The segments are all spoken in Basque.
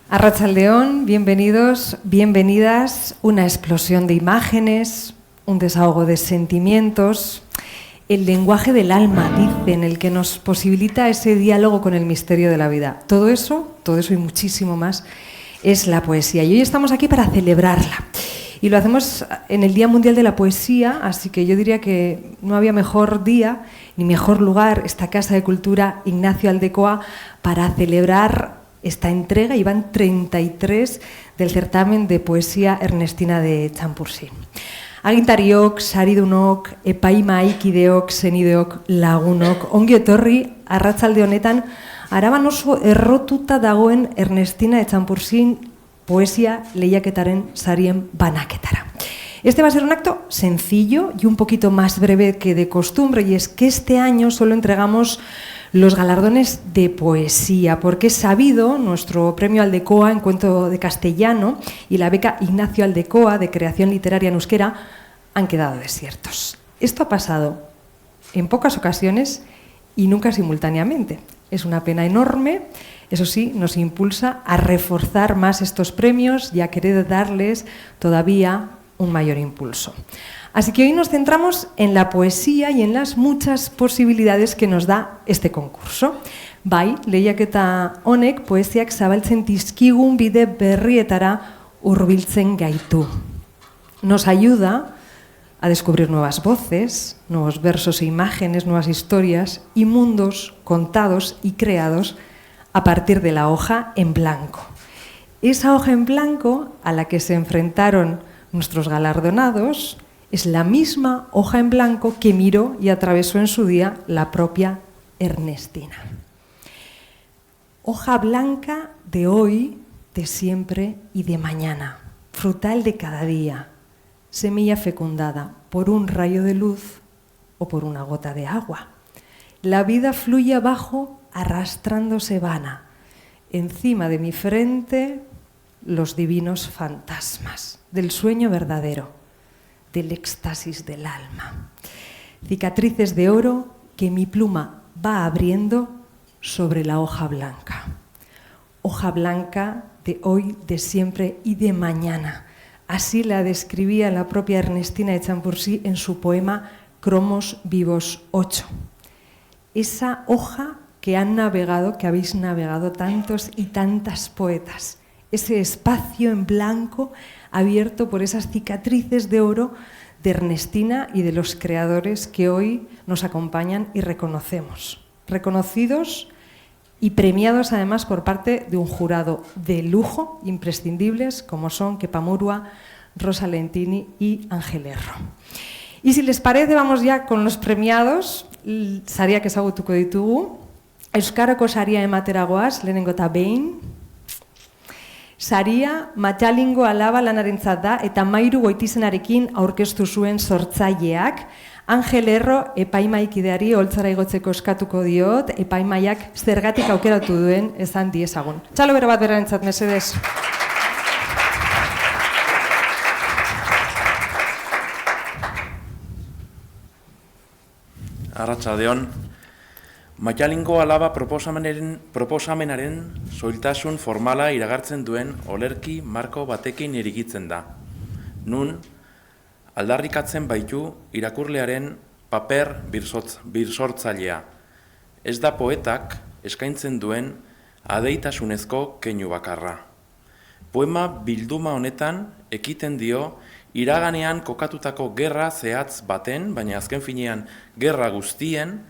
Arratsaldeón, bienvenidos, bienvenidas. Una explosión de imágenes, un desahogo de sentimientos, el lenguaje del alma, dicen, el que nos posibilita ese diálogo con el misterio de la vida. Todo eso y muchísimo más es la poesía. Y hoy estamos aquí para celebrarla. Y lo hacemos en el Día Mundial de la Poesía, así que yo diría que no había mejor día ni mejor lugar, esta Casa de Cultura Ignacio Aldecoa, para celebrar esta entrega, y van 33 del certamen de poesía ernestina de Txampursin. Agintariok, saridunok, epaimahaikideok, senideok, lagunok, ongi etorri arratsalde honetan Araban oso errotuta dagoen Ernestina de Txampursin poesia lehiaketaren sarien banaketara. Este va a ser un acto sencillo y un poquito más breve que de costumbre, y es que este año solo entregamos los galardones de poesía, porque es sabido, nuestro premio Aldecoa en cuento de castellano y la beca Ignacio Aldecoa de creación literaria en euskera han quedado desiertos. Esto ha pasado en pocas ocasiones y nunca simultáneamente. Es una pena enorme, eso sí, nos impulsa a reforzar más estos premios y a querer darles todavía un mayor impulso. Así que hoy nos centramos en la poesía y en las muchas posibilidades que nos da este concurso. Bai, lehiaketa honek poesiak zabaltzen dizkigun bide berrietara hurbiltzen gaitu. Nos ayuda a descubrir nuevas voces, nuevos versos e imágenes, nuevas historias y mundos contados y creados a partir de la hoja en blanco. Esa hoja en blanco a la que se enfrentaron nuestros galardonados es la misma hoja en blanco que miró y atravesó en su día la propia Ernestina. Hoja blanca de hoy, de siempre y de mañana, frutal de cada día, semilla fecundada por un rayo de luz o por una gota de agua. La vida fluye abajo arrastrándose vana. Encima de mi frente los divinos fantasmas del sueño verdadero, del éxtasis del alma. Cicatrices de oro que mi pluma va abriendo sobre la hoja blanca. Hoja blanca de hoy, de siempre y de mañana. Así la describía la propia Ernestina de Txampursin en su poema Cromos Vivos 8. Esa hoja que han navegado, que habéis navegado tantos y tantas poetas. Ese espacio en blanco abierto por esas cicatrices de oro de Ernestina y de los creadores que hoy nos acompañan y reconocemos. Reconocidos y premiados además por parte de un jurado de lujo, imprescindibles, como son Kepa Murua, Rosa Lentini y Ángel Erro. Y si les parece, vamos ya con los premiados. Sariak ezagutuko ditugu. Euskarako saria ematera goaz, lehenengo eta behin. Saria Matxalingo alaba lanarentzat da eta Mairu Goitizenarekin aurkeztu zuen sortzaileak. Ángel Erro epaimahaikideari holtzara igotzeko eskatuko diot, epaimahaiak zergatik aukeratu duen esan diezagun. Txalo bero bat berarentzat, mesedez. Arratsaldeon. Matxalingo alaba proposamenaren soiltasun formala iragartzen duen olerki marko batekin irigitzen da. Nun, aldarrikatzen baitu irakurlearen paper birsortzailea. Ez da poetak eskaintzen duen adeitasunezko keinu bakarra. Poema bilduma honetan ekiten dio iraganean kokatutako gerra zehatz baten, baina azken finean gerra guztien,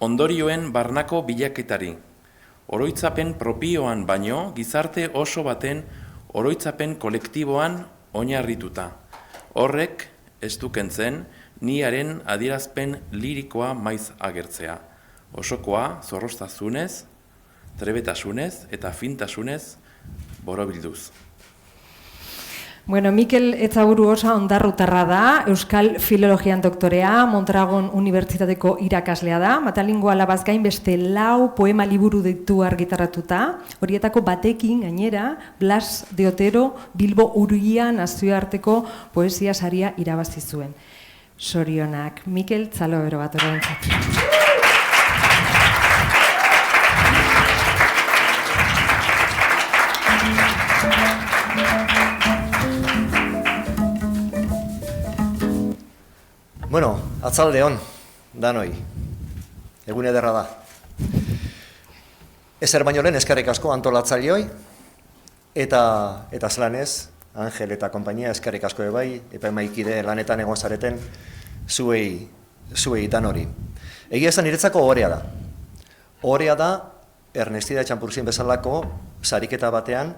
ondorioen barnako bilaketari. Oroitzapen propioan baino, gizarte oso baten oroitzapen kolektiboan oinarrituta. Horrek ez du kentzen, niaren adierazpen lirikoa maiz agertzea. Osokoa zorroztasunez, trebetasunez eta fintasunez borobilduz. Bueno, Mikel Etzaburu osa ondarrutarra da, Euskal Filologian doktorea, Mondragon Unibertsitateko irakaslea da, Matxalingo alabaz gain beste 4 poema liburu ditu argitaratuta, horietako batekin gainera, Blas de Otero Bilbo Uruia nazioarteko poesia saria irabazi zuen. Sorionak, Mikel Tzalobero bat horrentzat. Bueno, atzalde hon, danoi, egun ederra da. Ezer baino lehen eskerrik asko antolatzaileoi, eta zelan ez, Angel eta konpainia eskerrik asko bai, epaimaikide lanetan egon zareten zuei danori. Egia esan niretzako ohorea da. Ohorea da, Ernestida Etxanpurzien bezalako sariketa batean,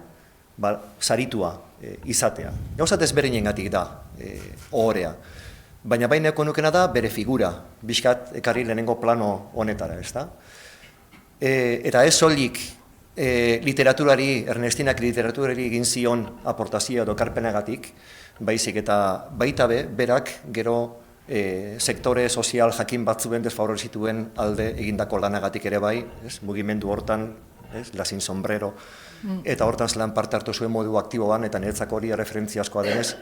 saritua izatea. Gauzat ezberdinengatik da ohorea. Baina baineko nukena da bere figura, bizkat ekarri lehenengo plano honetara, ez da? Eta ez soilik literaturari, Ernestinak literaturari egin zion aportazio edo karpenagatik, baizik eta baita berak gero sektore sozial jakin batzuen desfavorizituen alde egindako lanagatik ere bai, mugimendu hortan, Lasin Sombrero, eta hortan zelan parte hartu zuen modu aktiboan, eta niretzako hori referentzia askoa denez,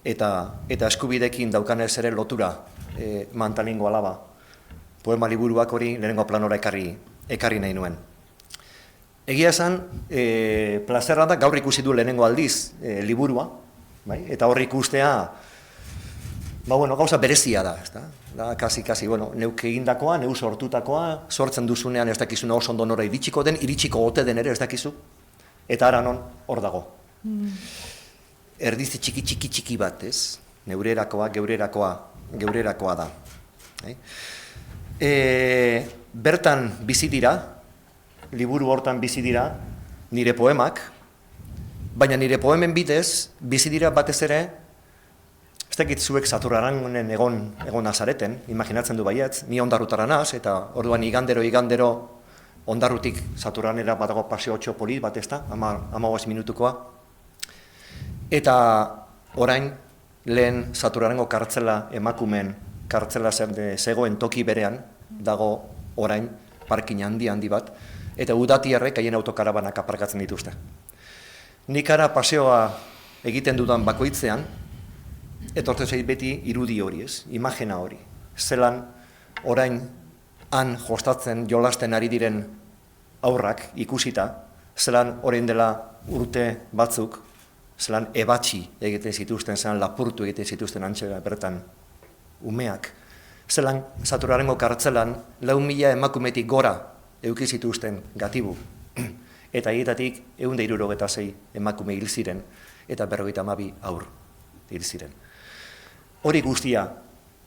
eta eskubidekin daukanez ere lotura Mantalingo Alaba, poema liburuak hori lehenengo planora ekarri nahi nuen. Egia esan, plazerra da gaur ikusi du lehenengo aldiz liburua, eta hor ikustea, gauza berezia da, da, kasi, neuk egindakoa, neu sortutakoa, sortzen duzunean ez dakizuna oso ondo nora iritsiko den, iritsiko ote den ere ez dakizu, eta ara non hor dago. Erdizi txiki bat, ez? Neurerakoa, geurerakoa da. Bertan bizi dira, liburu hortan bizi dira, nire poemak, baina nire poemen bitez, bizi dira batez ere, ez dakit zuek Saturrarangonen egon azareten, imaginatzen du baietz, ni Ondarrutara naz, eta orduan igandero Ondarrutik Saturranera badago paseo polit bat ez da, 15 minutukoa. Eta orain lehen Saturrarango kartzela emakumen kartzela zegoen toki berean, dago orain parkin handi bat, eta udatiarrek haien autokarabanak aparkatzen dituzte. Nik ara paseoa egiten dudan bakoitzean, etortzen zait beti irudi hori, imagina hori. Zelan orain han jostatzen jolasten ari diren aurrak ikusita, zelan orain dela urte batzuk, zelan ebatxi egiten zituzten, zelan lapurtu egiten zituzten antxera bertan umeak, zelan Saturrarango kartzelan 4.000 emakumetik gora eduki zituzten gatibu, eta hietatik 166 emakume hil ziren, eta 52 aur hil ziren. Hori guztia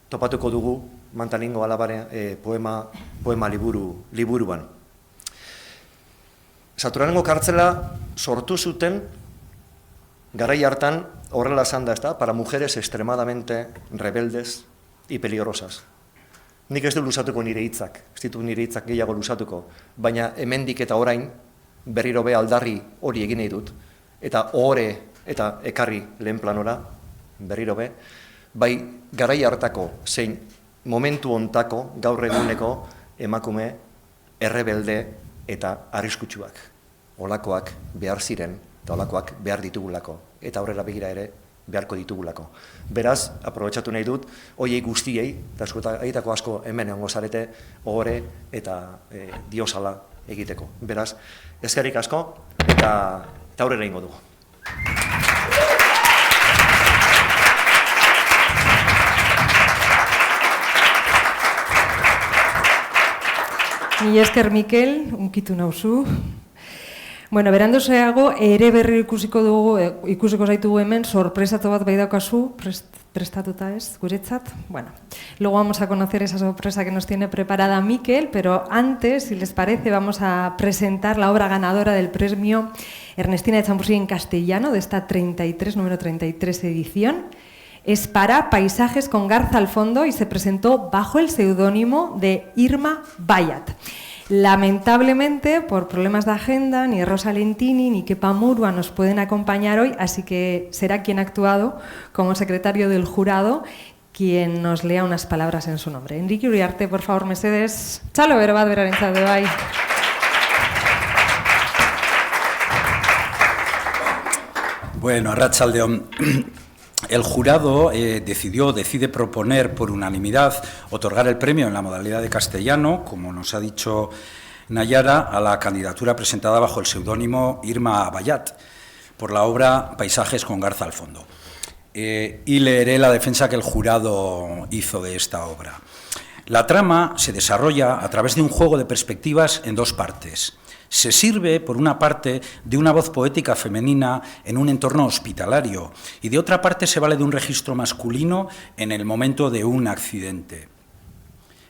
topatuko dugu Mantalingo Alabaren poema liburuan. Saturrarango kartzela sortu zuten garai hartan horrela esan da, para mujeres extremadamente rebeldes y peligrosas. Nik ez du luzatuko nire hitzak, ez ditu nire hitzak gehiago luzatuko, baina hemendik eta orain berriro be aldarri hori egin nahi dut, eta ohore eta ekarri lehen planora, berriro be, bai garai hartako zein momentu hontako gaur eguneko emakume errebelde eta arriskutsuak. Olakoak behar ziren eta olakoak behar ditugulako, eta aurrera begira ere beharko ditugulako. Beraz, aprobetxatu nahi dut, hoiei guztiei, eta egitako asko hemen egongo zarete, ohore eta diosala egiteko. Beraz, eskerrik asko eta aurrera egingo dugu. Mila esker, Mikel, unkitu nauzu. Bueno, berandozeago, ere berri ikusiko zaitugu hemen, sorpresatu bat bai daukazu, prestatuta ez, guretzat. Bueno, luego vamos a conocer esa sorpresa que nos tiene preparada Mikel, pero antes, si les parece, vamos a presentar la obra ganadora del premio Ernestina Etxanpurzien en castellano, de esta número 33 edición. Es para Paisajes con Garza al fondo y se presentó bajo el seudónimo de Irma Bayat. Lamentablemente, por problemas de agenda, ni Rosa Lentini ni Kepa Murua nos pueden acompañar hoy, así que será quien ha actuado como secretario del jurado quien nos lea unas palabras en su nombre. Enrique Uriarte, por favor, mesedes. Txalo bero bat berarentzat de bai. Bueno, arratsaldeon. El jurado decide proponer por unanimidad otorgar el premio en la modalidad de castellano, como nos ha dicho Nayara, a la candidatura presentada bajo el seudónimo Irma Bayat, por la obra Paisajes con Garza al fondo. y leeré la defensa que el jurado hizo de esta obra. La trama se desarrolla a través de un juego de perspectivas en dos partes. Se sirve, por una parte, de una voz poética femenina en un entorno hospitalario y de otra parte se vale de un registro masculino en el momento de un accidente.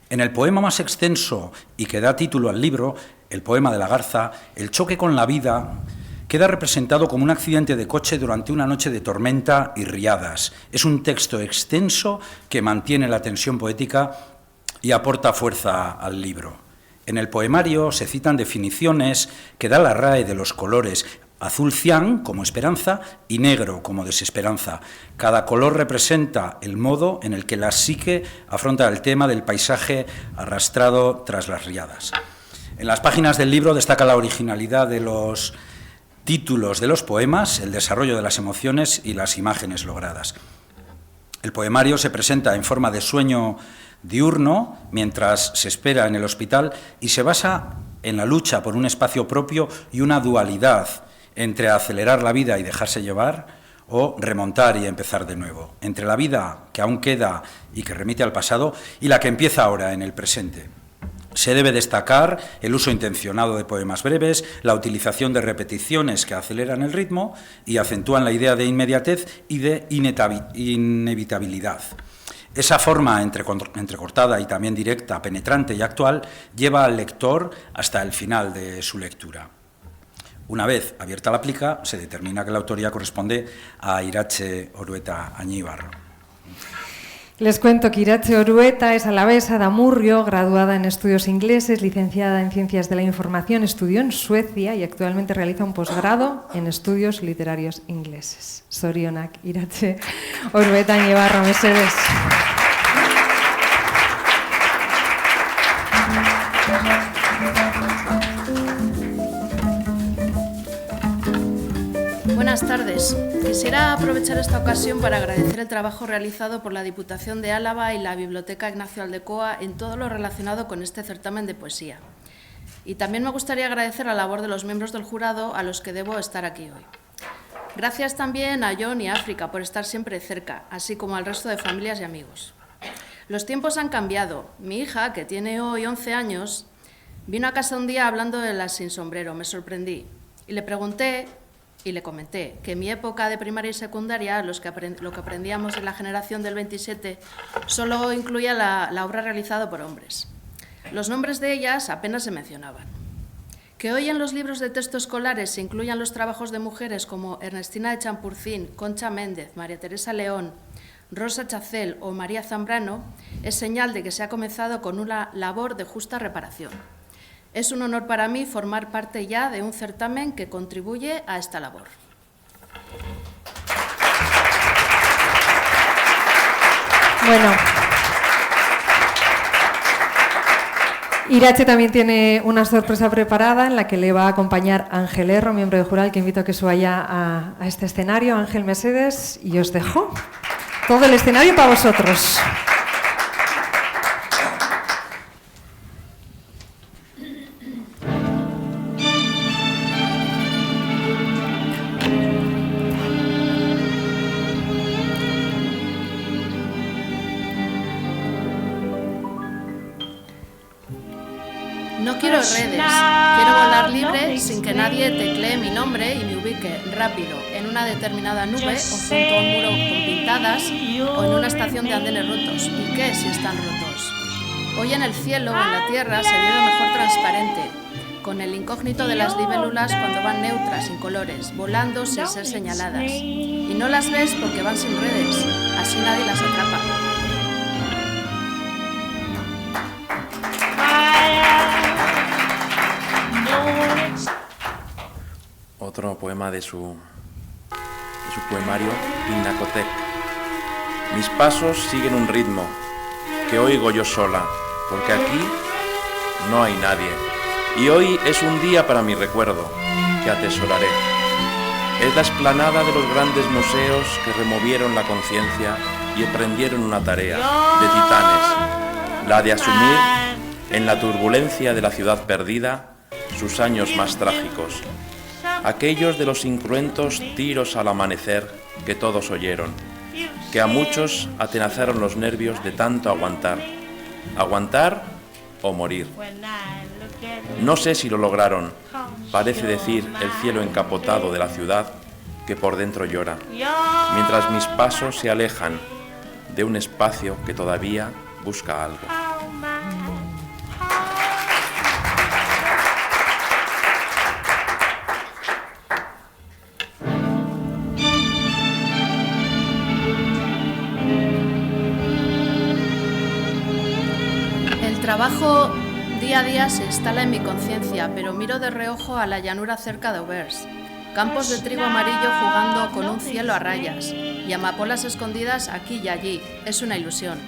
En el poema más extenso y que da título al libro, el poema de la Garza, el choque con la vida queda representado como un accidente de coche durante una noche de tormenta y riadas. Es un texto extenso que mantiene la tensión poética y aporta fuerza al libro. En el poemario se citan definiciones que da la RAE de los colores azul cian como esperanza y negro como desesperanza. Cada color representa el modo en el que la psique afronta el tema del paisaje arrastrado tras las riadas. En las páginas del libro destaca la originalidad de los títulos de los poemas, el desarrollo de las emociones y las imágenes logradas. El poemario se presenta en forma de sueño diurno mientras se espera en el hospital y se basa en la lucha por un espacio propio y una dualidad entre acelerar la vida y dejarse llevar o remontar y empezar de nuevo, entre la vida que aún queda y que remite al pasado y la que empieza ahora en el presente. Se debe destacar el uso intencionado de poemas breves, la utilización de repeticiones que aceleran el ritmo y acentúan la idea de inmediatez y de inevitabilidad. Esa forma entrecortada y también directa, penetrante y actual lleva al lector hasta el final de su lectura. Una vez abierta la plica, se determina que la autoría corresponde a Iratxe Orueta Añíbarro. Les cuento que Iratxe Orueta es alavesa de Amurrio, graduada en estudios ingleses, licenciada en Ciencias de la Información, estudió en Suecia y actualmente realiza un posgrado en estudios literarios ingleses. Zorionak, Iratxe Orueta Añíbarro, mesedez. Buenas tardes. Quisiera aprovechar esta ocasión para agradecer el trabajo realizado por la Diputación de Álava y la Biblioteca Ignacio Aldecoa en todo lo relacionado con este certamen de poesía. Y también me gustaría agradecer la labor de los miembros del jurado a los que debo estar aquí hoy. Gracias también a John y a África por estar siempre cerca, así como al resto de familias y amigos. Los tiempos han cambiado. Mi hija, que tiene hoy 11 años, vino a casa un día hablando de las sin sombrero. Me sorprendí y le pregunté y le comenté que en mi época de primaria y secundaria lo que aprendíamos en la generación del 27 solo incluía la obra realizada por hombres. Los nombres de ellas apenas se mencionaban. Que hoy en los libros de texto escolares se incluyan los trabajos de mujeres como Ernestina de Champurcín, Concha Méndez, María Teresa León, Rosa Chacel o María Zambrano es señal de que se ha comenzado con una labor de justa reparación. Es un honor para mí formar parte ya de un certamen que contribuye a esta labor. Bueno, Iratxe también tiene una sorpresa preparada en la que le va a acompañar Ángel Erro, miembro del jurado, que invito a que suba a este escenario. Ángel Mesedes, y os dejo todo el escenario para vosotros. No quiero redes, quiero volar libre sin que nadie teclee mi nombre y me ubique rápido en una determinada nube o junto a un muro con pintadas o en una estación de andenes rotos. ¿Y qué si están rotos? Hoy en el cielo o en la tierra se vive mejor transparente, con el incógnito de las libélulas cuando van neutras, incolores, volando sin ser señaladas. Y no las ves porque van sin redes, así nadie las atrapa. Otro poema de su poemario, Pinacotec. Mis pasos siguen un ritmo que oigo yo sola, porque aquí no hay nadie. Y hoy es un día para mi recuerdo, que atesoraré. Es la explanada de los grandes museos que removieron la conciencia y emprendieron una tarea de titanes, la de asumir en la turbulencia de la ciudad perdida sus años más trágicos, aquellos de los incruentos tiros al amanecer que todos oyeron, que a muchos atenazaron los nervios de tanto aguantar. Aguantar o morir. No sé si lo lograron, parece decir el cielo encapotado de la ciudad que por dentro llora, mientras mis pasos se alejan de un espacio que todavía busca algo. El trabajo día a día se instala en mi conciencia, pero miro de reojo a la llanura cerca de Auvers. Campos de trigo amarillo jugando con un cielo a rayas y amapolas escondidas aquí y allí. Es una ilusión.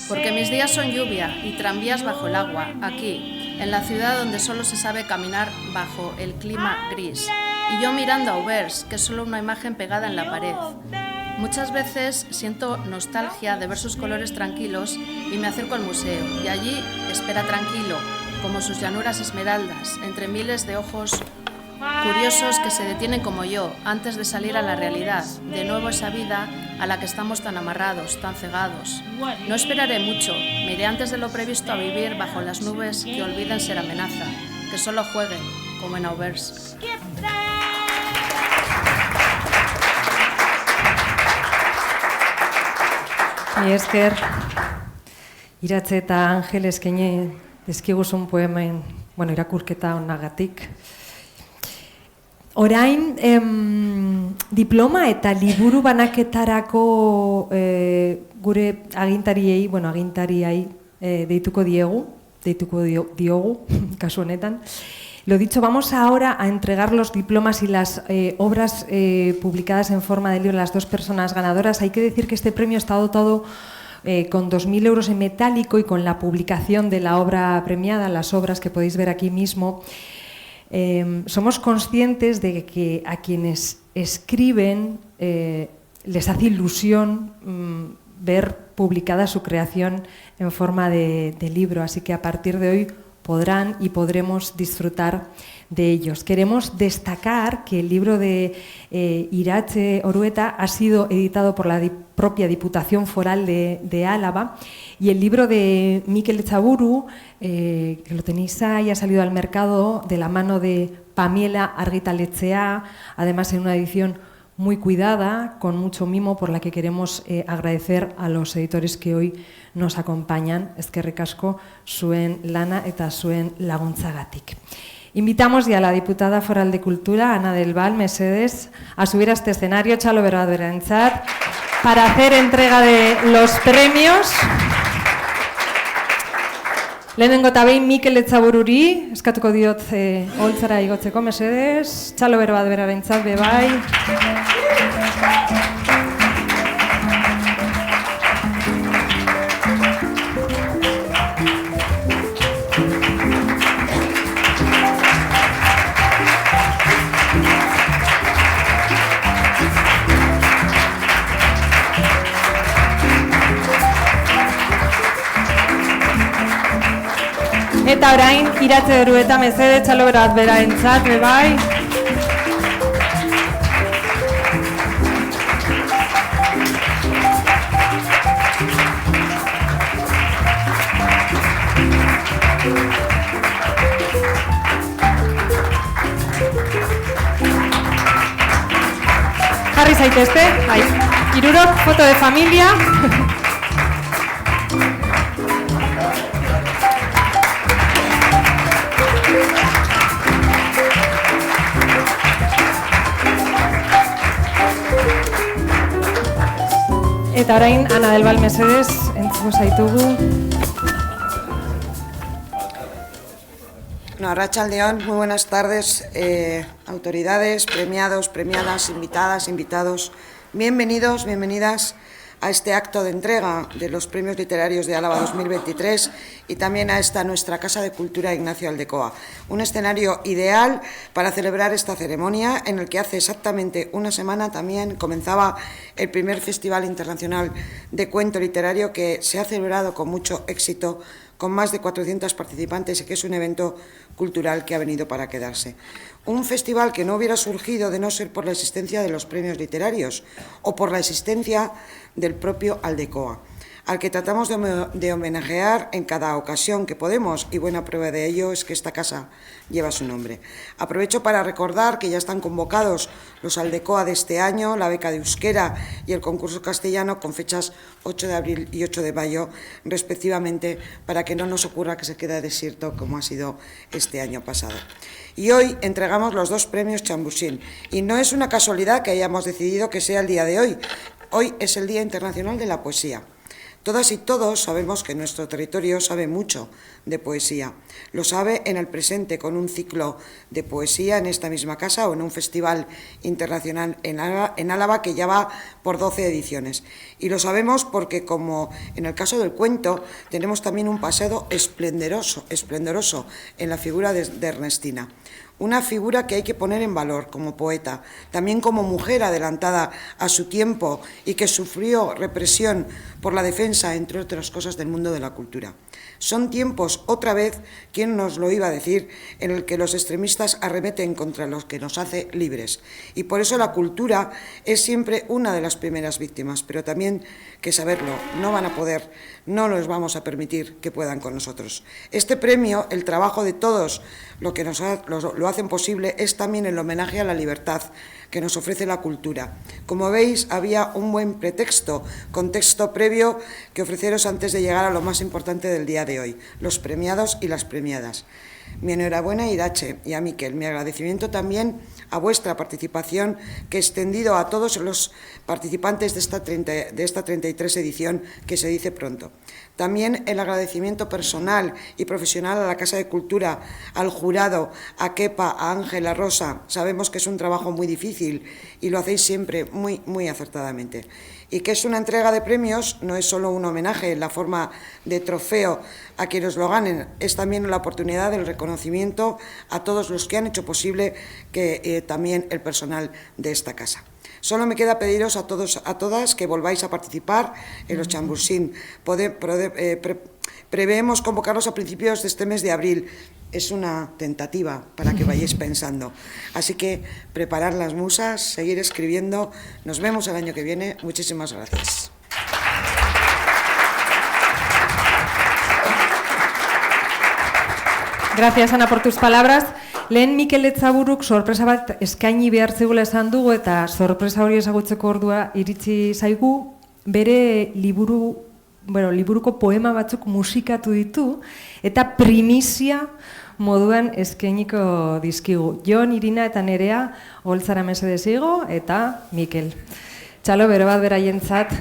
Porque mis días son lluvia y tranvías bajo el agua, aquí, en la ciudad donde solo se sabe caminar bajo el clima gris. Y yo mirando a Auvers, que es solo una imagen pegada en la pared. Muchas veces siento nostalgia de ver sus colores tranquilos y me acerco al museo. Y allí espera tranquilo, como sus llanuras esmeraldas, entre miles de ojos curiosos que se detienen como yo, antes de salir a la realidad, de nuevo esa vida a la que estamos tan amarrados, tan cegados. No esperaré mucho, me iré antes de lo previsto a vivir bajo las nubes que olviden ser amenaza, que solo jueguen, como en Auvers. Mi esker, iratze eta Angel eskaini dizkiguzun poemen, irakurketa honagatik. Orain, diploma eta liburu banaketarako gure agintariai deituko diogu, kasu honetan. Lo dicho, vamos ahora a entregar los diplomas y las obras publicadas en forma de libro a las dos personas ganadoras. Hay que decir que este premio está dotado con 2.000 euros en metálico y con la publicación de la obra premiada, las obras que podéis ver aquí mismo. Somos conscientes de que a quienes escriben les hace ilusión ver publicada su creación en forma de libro, así que a partir de hoy podrán y podremos disfrutar de ellos. Queremos destacar que el libro de Iratxe Orueta ha sido editado por la propia Diputación Foral de Álava y el libro de Mikel Etxaburu, que lo tenéis ahí, ha salido al mercado de la mano de Pamiela Argitaletxea, además en una edición muy cuidada, con mucho mimo, por la que queremos agradecer a los editores que hoy nos acompañan. Eskerrik asko zuen lana eta zuen laguntzagatik. Invitamos ya a la diputada foral de Cultura, Ana del Val, mesedes, a subir a este escenario, Txalo Berradorentzat, para hacer entrega de los premios. Lehenengo eta behin Mikel Etxabururi, eskatuko diot holtzara igotzeko, mesedes, Txalo Berradorentzat, bebai. Eta orain, Iratxe Orueta mesede, Txalo Berradorentzat, bebai. Jarri zaitezte, hirurok, foto de familia. Eta orain, Ana del Val mesedes, entzuko zaitugu. Arratsaldeon, muy buenas tardes, autoridades, premiados, premiadas, invitadas, invitados. Bienvenidos, bienvenidas a este acto de entrega de los Premios Literarios de Álava 2023 y también a esta nuestra Casa de Cultura Ignacio Aldecoa. Un escenario ideal para celebrar esta ceremonia en el que hace exactamente una semana también comenzaba el primer Festival Internacional de Cuento Literario que se ha celebrado con mucho éxito con más de 400 participantes y que es un evento cultural que ha venido para quedarse. Un festival que no hubiera surgido de no ser por la existencia de los premios literarios o por la existencia del propio Aldecoa, al que tratamos de homenajear en cada ocasión que podemos, y buena prueba de ello es que esta casa lleva su nombre. Aprovecho para recordar que ya están convocados los Aldecoa de este año, la beca de euskera y el concurso castellano con fechas 8 de abril y 8 de mayo, respectivamente, para que no nos ocurra que se quede desierto como ha sido este año pasado. Y hoy entregamos los 2 premios Chambursín, y no es una casualidad que hayamos decidido que sea el día de hoy. Hoy es el Día Internacional de la Poesía. Todas y todos sabemos que nuestro territorio sabe mucho de poesía. Lo sabe en el presente con un ciclo de poesía en esta misma casa o en un festival internacional en Álava que ya va por 12 ediciones. Y lo sabemos porque, como en el caso del cuento, tenemos también un pasado esplendoroso en la figura de Ernestina. Una figura que hay que poner en valor como poeta, también como mujer adelantada a su tiempo y que sufrió represión por la defensa, entre otras cosas, del mundo de la cultura. Son tiempos, otra vez, ¿quién nos lo iba a decir?, en el que los extremistas arremeten contra los que nos hace libres. Y por eso la cultura es siempre una de las primeras víctimas, pero también que saberlo, no van a poder, no les vamos a permitir que puedan con nosotros. Este premio, el trabajo de todos, lo que lo hacen posible, es también el homenaje a la libertad que nos ofrece la cultura. Como veis, había un buen contexto previo que ofreceros antes de llegar a lo más importante del día de hoy, los premiados y las premiadas. Mi enhorabuena a Irache y a Miquel, mi agradecimiento también a vuestra participación, que he extendido a todos los participantes de esta 33 edición, que se dice pronto. También el agradecimiento personal y profesional a la Casa de Cultura, al jurado, a Kepa, a Ángel, a Rosa. Sabemos que es un trabajo muy difícil y lo hacéis siempre muy, muy acertadamente. Y que es una entrega de premios, no es solo un homenaje en la forma de trofeo a quienes lo ganen, es también la oportunidad del reconocimiento a todos los que han hecho posible que también el personal de esta casa. Solo me queda pediros a todos, a todas, que volváis a participar en los Chambursín. Preveemos convocarlos a principios de este mes de abril. Es una tentativa para que vayáis pensando. Así que preparar las musas, seguir escribiendo. Nos vemos el año que viene. Muchísimas gracias. Gracias, Ana, por tus palabras. Lehen Mikel Etzaburuk sorpresa bat eskaini behar zegoela esan dugu, eta sorpresa hori ezagutzeko ordua iritsi zaigu. Bere liburuko poema batzuk musikatu ditu, eta primizia moduan eskainiko dizkigu. Jon, Irina eta Nerea, holtzara mesedez igo, eta Mikel. Txalo, bero bat beraientzat.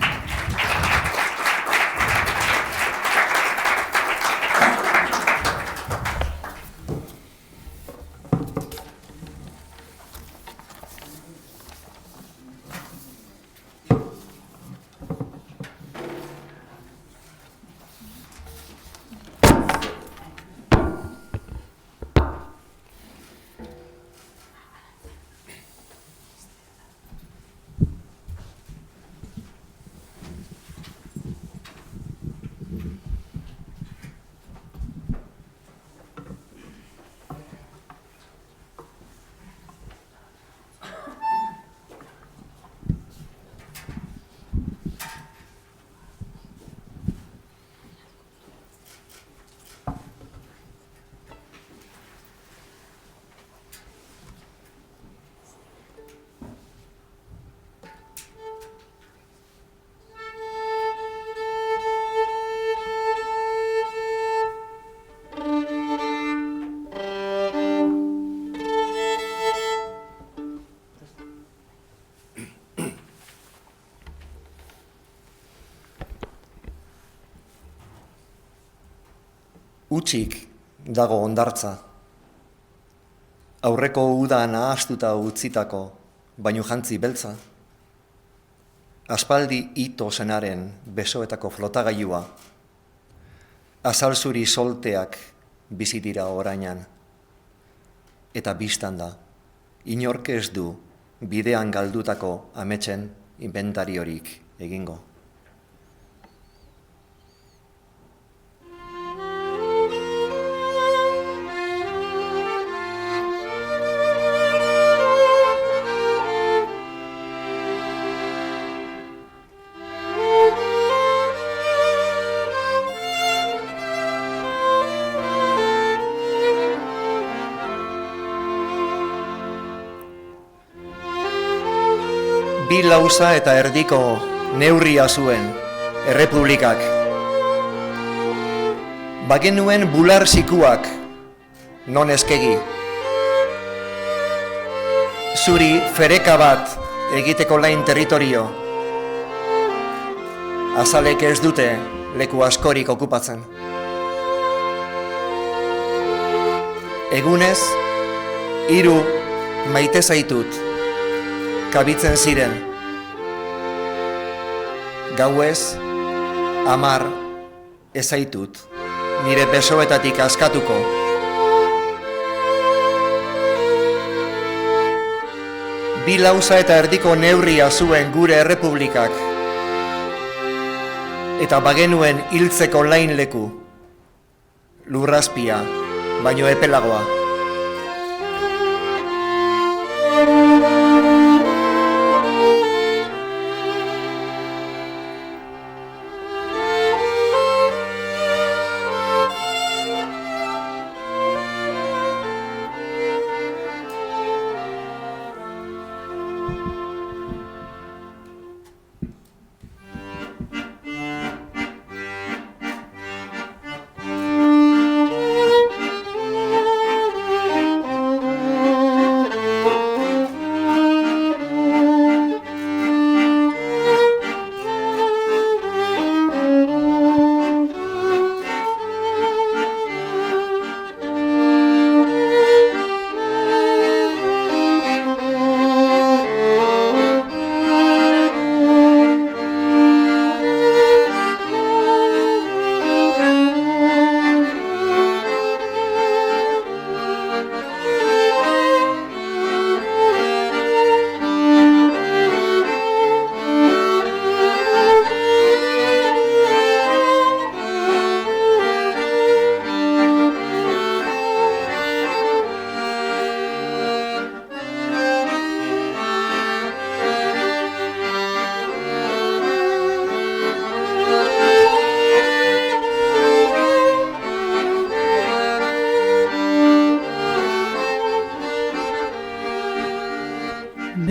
Utzik dago hondartza, aurreko uda nahastuta utzitako bainu jantzi beltza, aspaldi ito zenaren besoetako flotagailua, azalzuri solteak bizi dira orainan, eta biztan da, inork ez du bidean galdutako ametsen inventariorik egingo. bi lauza eta erdiko neurria zuen errepublikak. Bagenuen bular zikuak, non eskegi. Zuri fereka bat egiteko lain territorio. Azalek ez dute leku askorik okupatzen. Egunez, 3 maite zaitut, kabitzen ziren. Gauez, 10 ez zaitut, nire besoetatik askatuko. Bi lauza eta erdiko neurria zuen gure errepublikak, eta bagenuen hiltzeko lain leku, lurrazpia, baino epelagoa.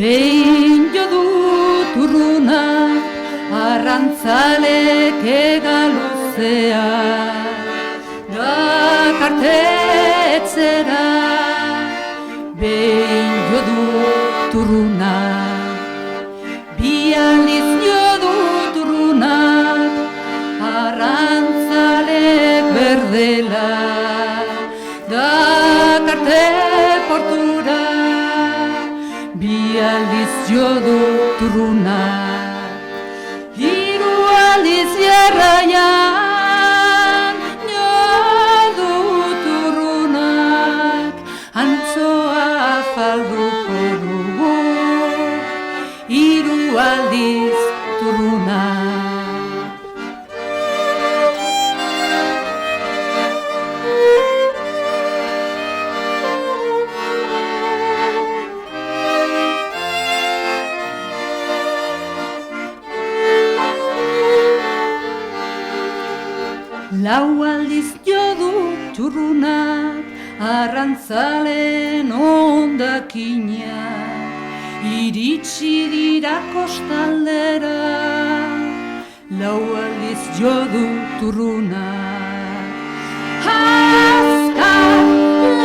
Behin jo dut urruna, arrantzalek egaluzea, dakarte etzera. Behin jo dut urruna, bi aldiz jo dut urruna, arrantzalek berdela, dakarte portura. Bi aldiz jo dut urruna, 3 aldiz jarraian jo dut urrunak, antzoa afalduko dugu, 3 aldiz urrunak. Lau aldiz jo dut urrunak, arrantzalen ondakina, iritsi dira kostaldera. Lau aldiz jo dut urrunak, azkar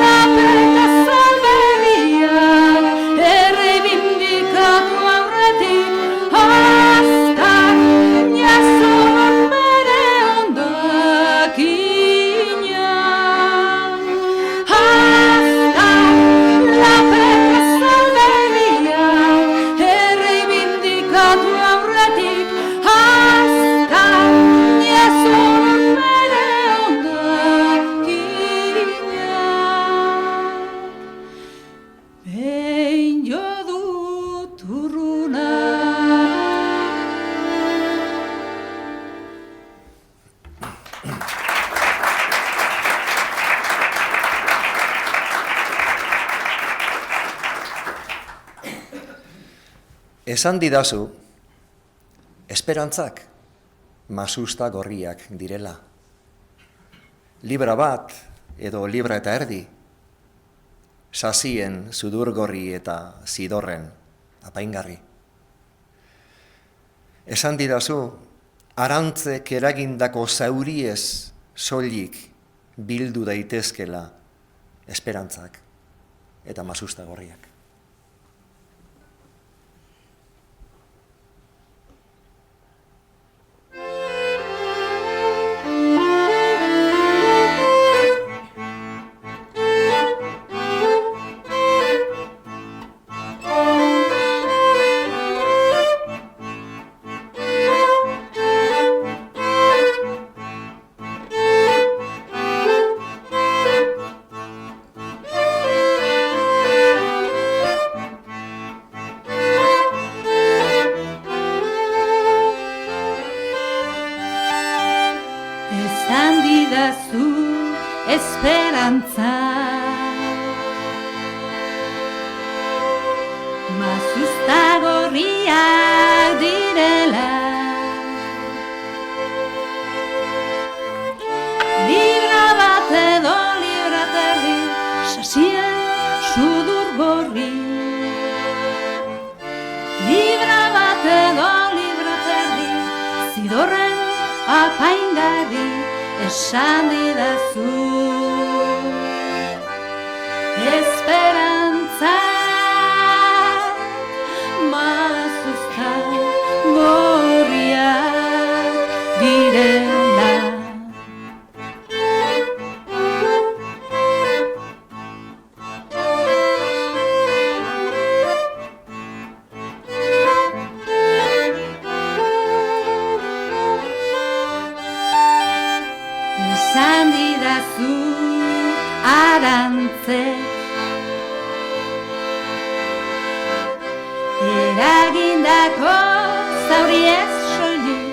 lapeta salberiak, erreibindikatu aurretik, azkar jasor bere ondakina. Azkar lapeta salberiak, erreibindikatu aurretik, azkar jasor bere ondakina. Behin jo dut urrunak. Esan didazu, esperantzak masusta gorriak direla. Libra bat edo libra eta erdi, sasien sudurgorri eta zidorren apaingarri. Esan didazu, arantzek eragindako zauriez soilik bildu daitezkela esperantzak eta masusta gorriak. Esan didazu esperantza mazusta gorriak direla libra bat edo libra terdi sasien sudur gorri libra bat edo libra terdi zidorren apaingarri esan didazu esperantza mazuzta gorriak direla. Esan didazu arantzek eragindako zauriez soilik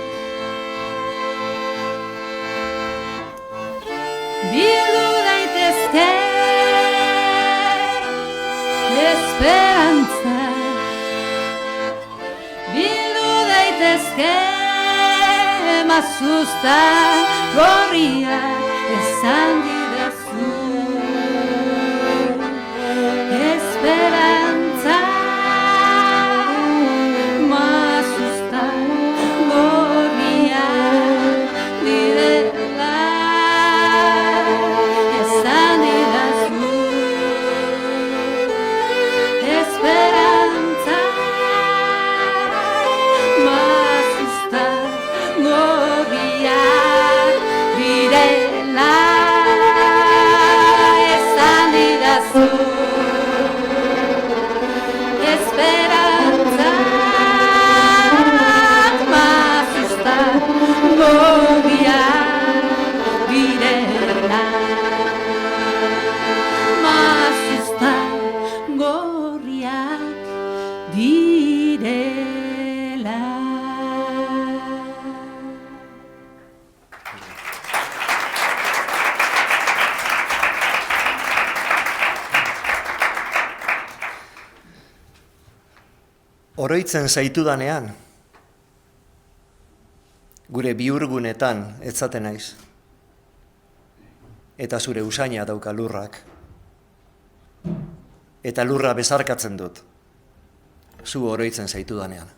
bildu daitezke esperantza bildu daitezke mazusta gorria esan didazu esperantza mazusta gorria direla esan didazu esperantza mazusta gorria direla esan didazu esperantza mazusta gorria direla mazusta gorriak direla. Oroitzen zaitudanean, gure bihurgunetan etzaten naiz, eta zure usaina dauka lurrak, eta lurra bezarkatzen dut, zu oroitzen zaitudanean.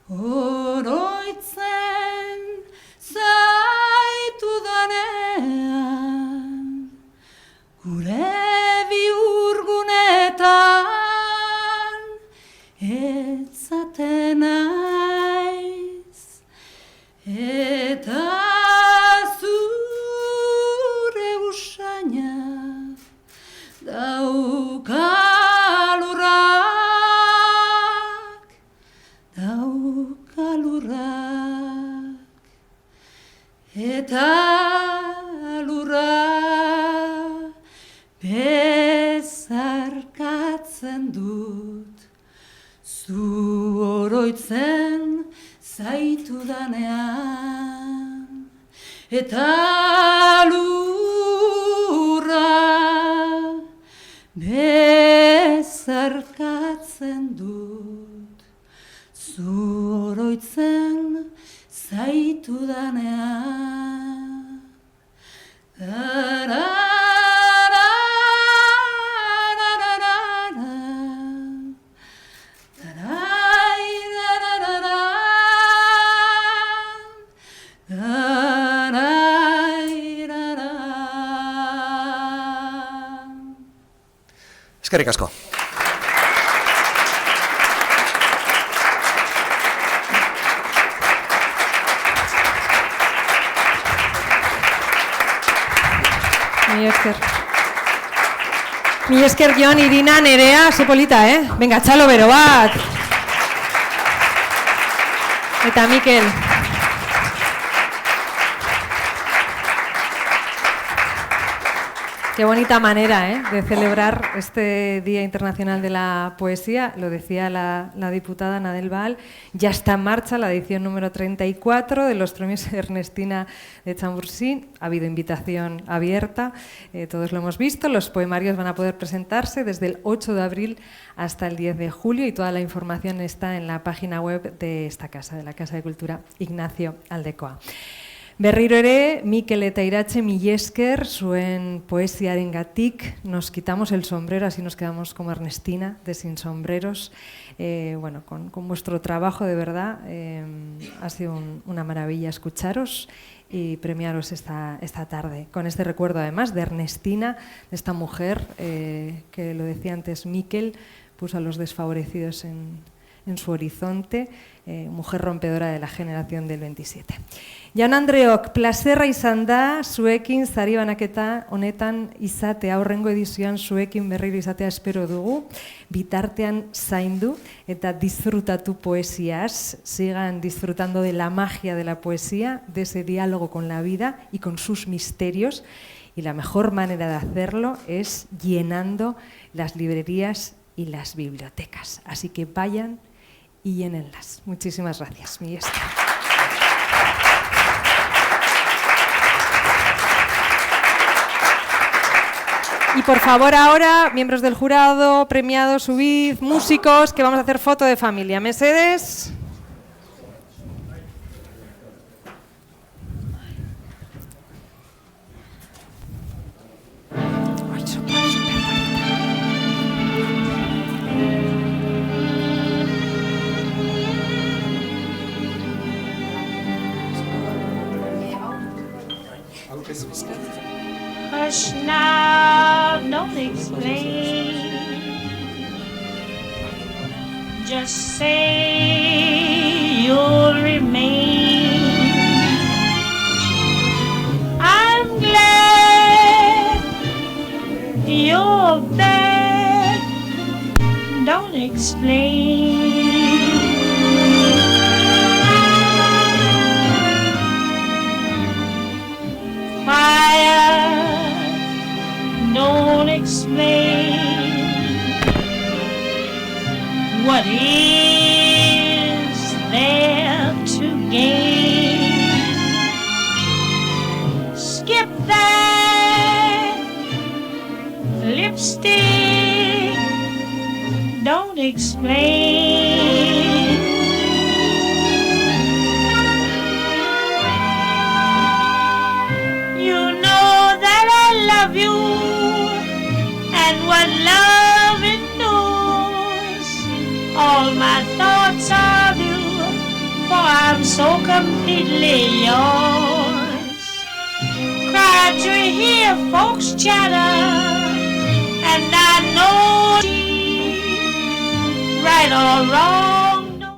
Oroitzen zaitudanean, gure bihurgunetan etzaten naiz, eta zure usaina dauka lurrak eta lurra bezarkatzen dut, zu oroitzen zaitu danean, eta lurra bezarkatzen dut, zu oroitzen zaitu danean. Eskerrik asko. Mi esker Jon, Irina, Nerea, ze polita, Venga, txalo bero bat. Eta Mikel. Qué bonita manera de celebrar este Día Internacional de la Poesía. Lo decía la diputada Nadel Baal. Ya está en marcha la edición número 34 de los premios Ernestina de Chamborsí. Ha habido invitación abierta, todos lo hemos visto. Los poemarios van a poder presentarse desde el 8 de abril hasta el 10 de julio y toda la información está en la página web de esta casa, de la Casa de Cultura Ignacio Aldekoa. Berriro ere, Mikel eta Iratxe, mila esker, zuen poesiarengatik, nos quitamos el sombrero, así nos quedamos como Ernestina, de Sin Sombreros. Bueno, con vuestro trabajo, de verdad, ha sido una maravilla escucharos y premiaros esta tarde. Con este recuerdo, además, de Ernestina, de esta mujer, que lo decía antes Mikel, puso a los desfavorecidos en su horizonte, mujer rompedora de la generación del 27. Jaun Andreok, plazerra izan da zuekin sari banaketa honetan izatea, aurrengo edizioan zuekin berriro izatea espero dugu, bitartean zaindu eta disfrutatu poesiaz, sigan disfrutando de la magia de la poesía, de ese diálogo con la vida y con sus misterios, y la mejor manera de hacerlo es llenando las librerías y las bibliotecas. Así que vayan y llénenlas. Muchísimas gracias. Mi estima. Y por favor ahora, miembros del jurado, premiados, subid, músicos, que vamos a hacer foto de familia. Mercedes. Hush now, don't explain. Just say you'll remain. I'm glad you're back. Don't explain. Fire, don't explain. What is there to gain? Skip that lipstick, don't explain. You know that I love you, and what love endures. All my thoughts of you, for I'm so completely yours. Cried to hear folks chatter, and I know right or wrong.